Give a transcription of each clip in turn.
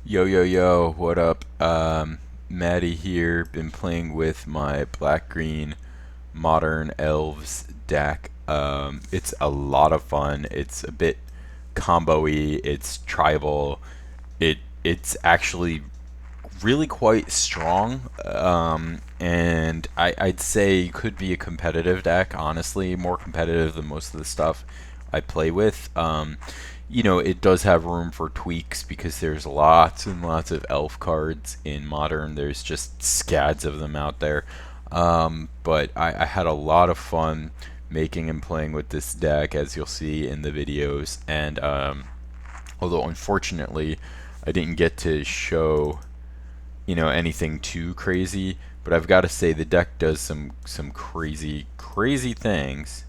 Yo, yo, yo, what up? Maddie here. Been playing with my black-green modern elves deck. It's a lot of fun. It's a bit combo-y. It's tribal. It's actually really quite strong. And I'd say could be a competitive deck, honestly, more competitive than most of the stuff I play with. It does have room for tweaks because there's lots and lots of elf cards in Modern. There's just scads of them out there. But I had a lot of fun making and playing with this deck, as you'll see in the videos. And although unfortunately I didn't get to show anything too crazy, but I've got to say the deck does some crazy things.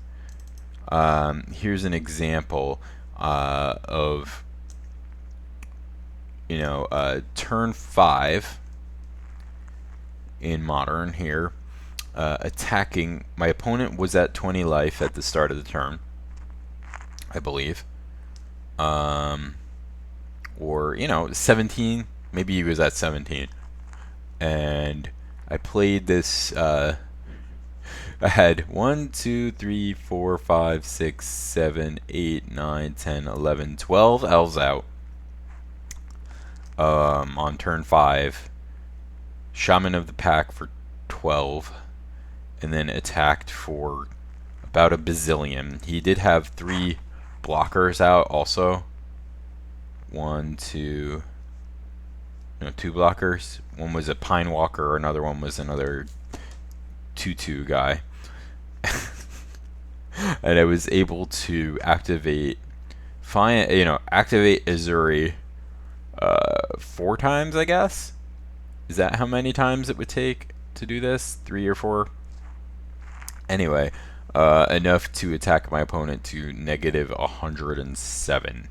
Here's an example of turn 5 in Modern here. Attacking, my opponent was at 20 life at the start of the turn, I believe. Or 17, maybe he was at 17. And I played this. I had 1, 2, 3, 4, 5, 6, 7, 8, 9, 10, 11, 12 elves out on turn 5. Shaman of the Pack for 12. And then attacked for about a bazillion. He did have 3 blockers out also. 1, 2. No, 2 blockers. One was a Pine Walker, another one was another 2/2 guy. And I was able to activate Azuri 4 times, I guess. Is that how many times it would take to do this? 3 or 4? Anyway, enough to attack my opponent to negative 107.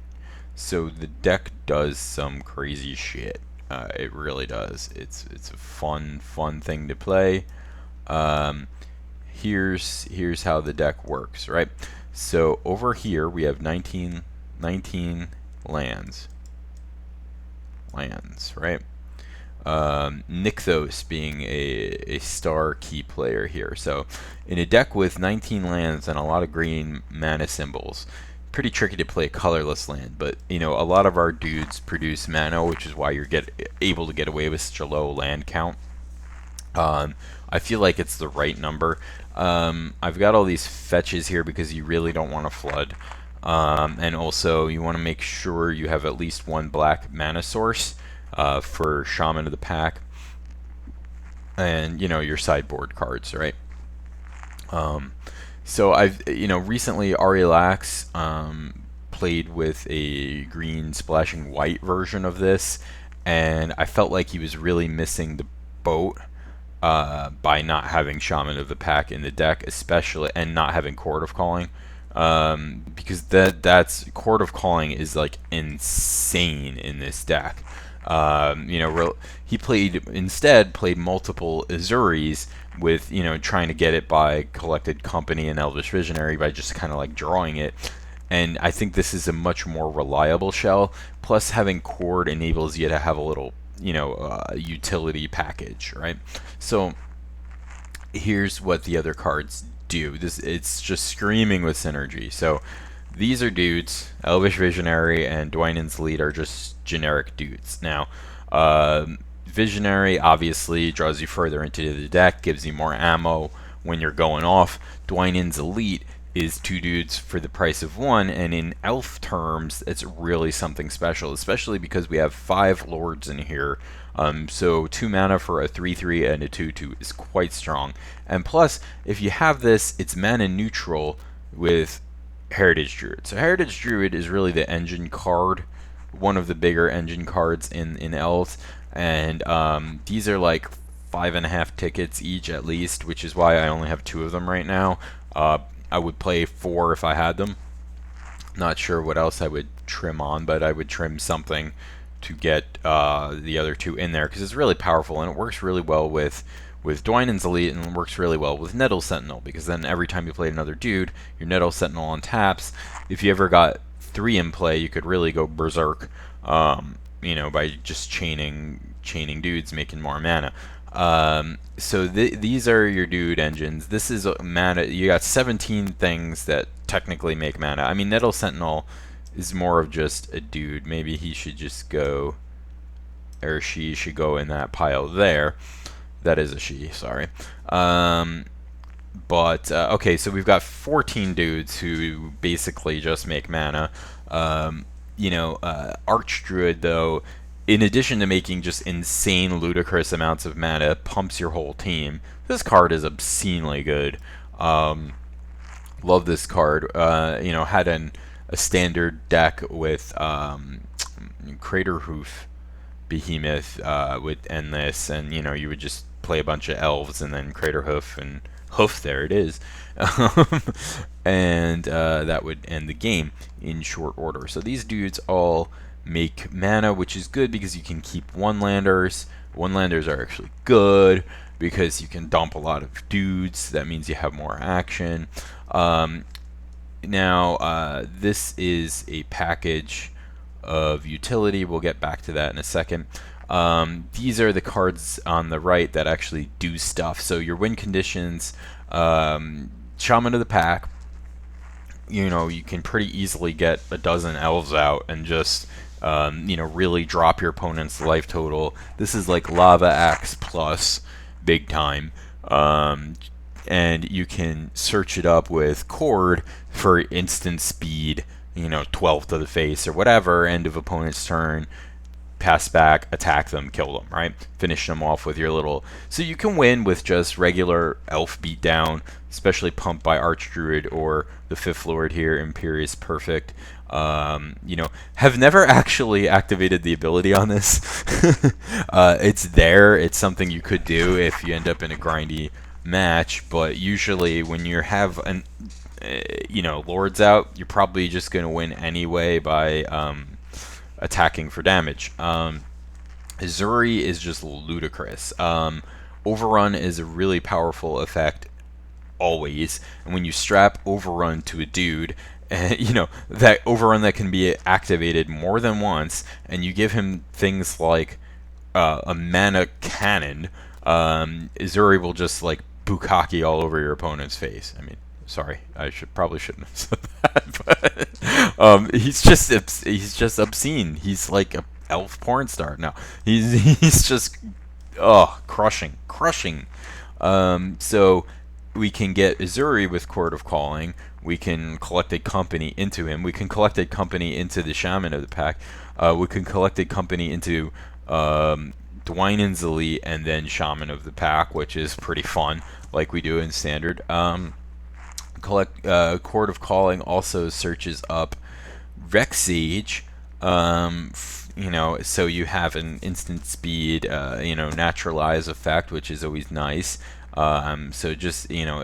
So the deck does some crazy shit. It really does. It's a fun thing to play. Here's how the deck works, right? So over here we have 19 lands, right? Nykthos being a star key player here. So in a deck with 19 lands and a lot of green mana symbols, pretty tricky to play a colorless land, but a lot of our dudes produce mana, which is why you're able to get away with such a low land count. I feel like it's the right number. I've got all these fetches here because you really don't want to flood. And also you want to make sure you have at least 1 black mana source for Shaman of the Pack and your sideboard cards, right? So I've recently Arielax played with a green splashing white version of this, and I felt like he was really missing the boat by not having Shaman of the Pack in the deck, especially, and not having Chord of Calling, because that's Chord of Calling is like insane in this deck. He played multiple Azuris with trying to get it by Collected Company and Elvish Visionary by just kind of like drawing it. And I think this is a much more reliable shell. Plus, having Chord enables you to have a little utility package, right? So here's what the other cards do. It's just screaming with synergy. So these are dudes. Elvish Visionary and Dwynen's Lead are just generic dudes. Now, Visionary obviously draws you further into the deck, gives you more ammo when you're going off. Dwynen's Elite is 2 dudes for the price of 1, and in elf terms, it's really something special, especially because we have 5 lords in here. So 2 mana for a 3/3 and a 2/2 is quite strong. And plus, if you have this, it's mana neutral with Heritage Druid. So Heritage Druid is really the engine card, one of the bigger engine cards in Elves, and these are like 5.5 tickets each at least, which is why I only have 2 of them right now. I would play 4 if I had them. Not sure what else I would trim on, but I would trim something to get the other 2 in there, because it's really powerful and it works really well with Dwynen's Elite, and works really well with Nettle Sentinel, because then every time you play another dude, your Nettle Sentinel on taps. If you ever got 3 in play, you could really go berserk. you know, by just chaining dudes, making more mana. So these are your dude engines. This is mana. You got 17 things that technically make mana. I mean, Nettle Sentinel is more of just a dude. Maybe he should just go, or she should go in that pile there. That is a she, sorry. But okay, so we've got 14 dudes who basically just make mana. You know, Archdruid, though, in addition to making just insane, ludicrous amounts of mana, pumps your whole team. This card is obscenely good. Love this card. You know, had a standard deck with Crater Hoof Behemoth with Endless, and you know, you would just play a bunch of elves and then Crater Hoof and hoof, there it is. And that would end the game in short order. So these dudes all make mana, which is good because you can keep one-landers. One-landers are actually good because you can dump a lot of dudes. That means you have more action. Now, this is a package of utility. We'll get back to that in a second. These are the cards on the right that actually do stuff. So your win conditions, Shaman of the Pack, you know, you can pretty easily get a dozen elves out and just, you know, really drop your opponent's life total. This is like Lava Axe plus big time. And you can search it up with Cord for instant speed, you know, 12 to the face or whatever, end of opponent's turn. Pass back, attack them, kill them, right? Finish them off with your little... So you can win with just regular elf beatdown, especially pumped by Archdruid or the 5th Lord here, Imperious Perfect. You know, have never actually activated the ability on this. It's there. It's something you could do if you end up in a grindy match, but usually when you have an... you know, Lords out, you're probably just going to win anyway by... attacking for damage. Azuri is just ludicrous. Overrun is a really powerful effect always, and when you strap Overrun to a dude, you know, that Overrun that can be activated more than once, and you give him things like a mana cannon, Azuri will just like bukkake all over your opponent's face. I mean, sorry, I probably shouldn't have said that, but he's just obscene. He's like a elf porn star. No, he's just crushing. So we can get Azuri with Court of Calling. We can collect a company into him. We can collect a company into the Shaman of the Pack. We can collect a company into Dwynen's Elite and then Shaman of the Pack, which is pretty fun, like we do in Standard. Court of Calling also searches up Rexage, you know, so you have an instant speed, you know, naturalize effect, which is always nice. So just, you know,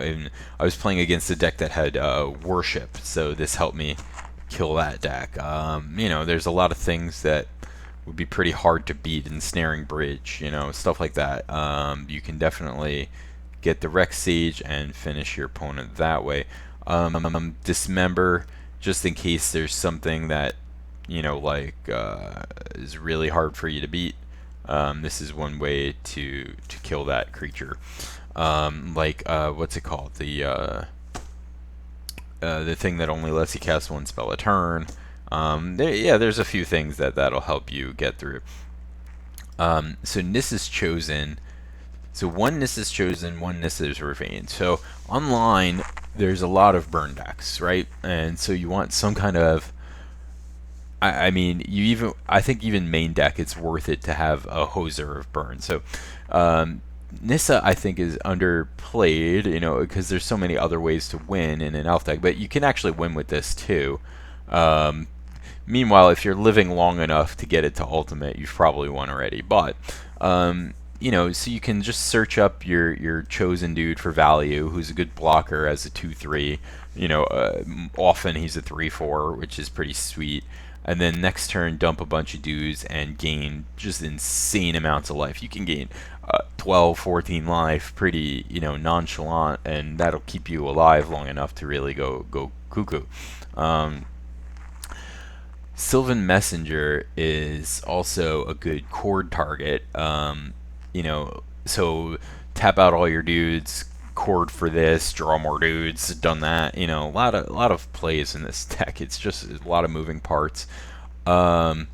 I was playing against a deck that had Worship, so this helped me kill that deck. You know, there's a lot of things that would be pretty hard to beat in Snaring Bridge, you know, stuff like that. You can definitely get the Rexage and finish your opponent that way. Dismember, just in case there's something that, you know, like is really hard for you to beat. This is one way to kill that creature. What's it called? The thing that only lets you cast one spell a turn. There's a few things that'll help you get through. So Nissa's Chosen. So one Nissa's Chosen, one Nissa's Ravine. So online, there's a lot of burn decks, right? And so you want some kind of... I mean, I think even main deck, it's worth it to have a hoser of burn. So Nissa, I think, is underplayed, you know, because there's so many other ways to win in an elf deck. But you can actually win with this, too. Meanwhile, if you're living long enough to get it to ultimate, you've probably won already. But... you know, so you can just search up your chosen dude for value, who's a good blocker as a 2/3. You know, often he's a 3/4, which is pretty sweet. And then next turn, dump a bunch of dudes and gain just insane amounts of life. You can gain 12, 14 life pretty, you know, nonchalant, and that'll keep you alive long enough to really go cuckoo. Sylvan Messenger is also a good chord target. So tap out all your dudes, chord for this, draw more dudes, done that. A lot of plays in this deck. It's just a lot of moving parts. Um,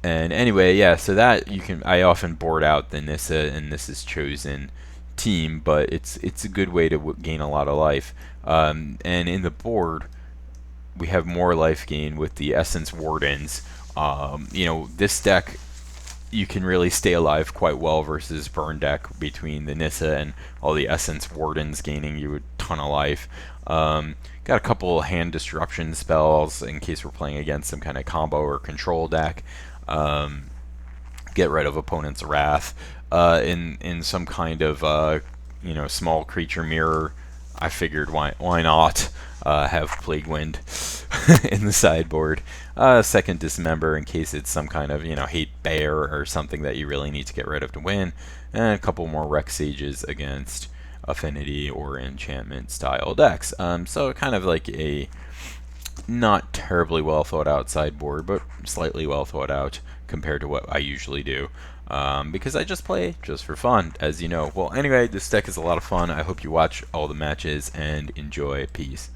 and anyway, yeah. So that you can. I often board out the Nissa and Nissa's chosen team, but it's a good way to gain a lot of life. And in the board, we have more life gain with the Essence Wardens. This deck, you can really stay alive quite well versus burn deck between the Nissa and all the Essence Wardens gaining you a ton of life. Got a couple hand disruption spells in case we're playing against some kind of combo or control deck. Um, get rid of opponent's wrath. In some kind of small creature mirror, I figured why not have Plague Wind in the sideboard. Second Dismember in case it's some kind of hate bear or something that you really need to get rid of to win, and a couple more Rex Sages against affinity or enchantment style decks. So kind of like a not terribly well thought out sideboard, but slightly well thought out compared to what I usually do. Because I just play just for fun, as you know. Well, anyway, this deck is a lot of fun. I hope you watch all the matches and enjoy. Peace.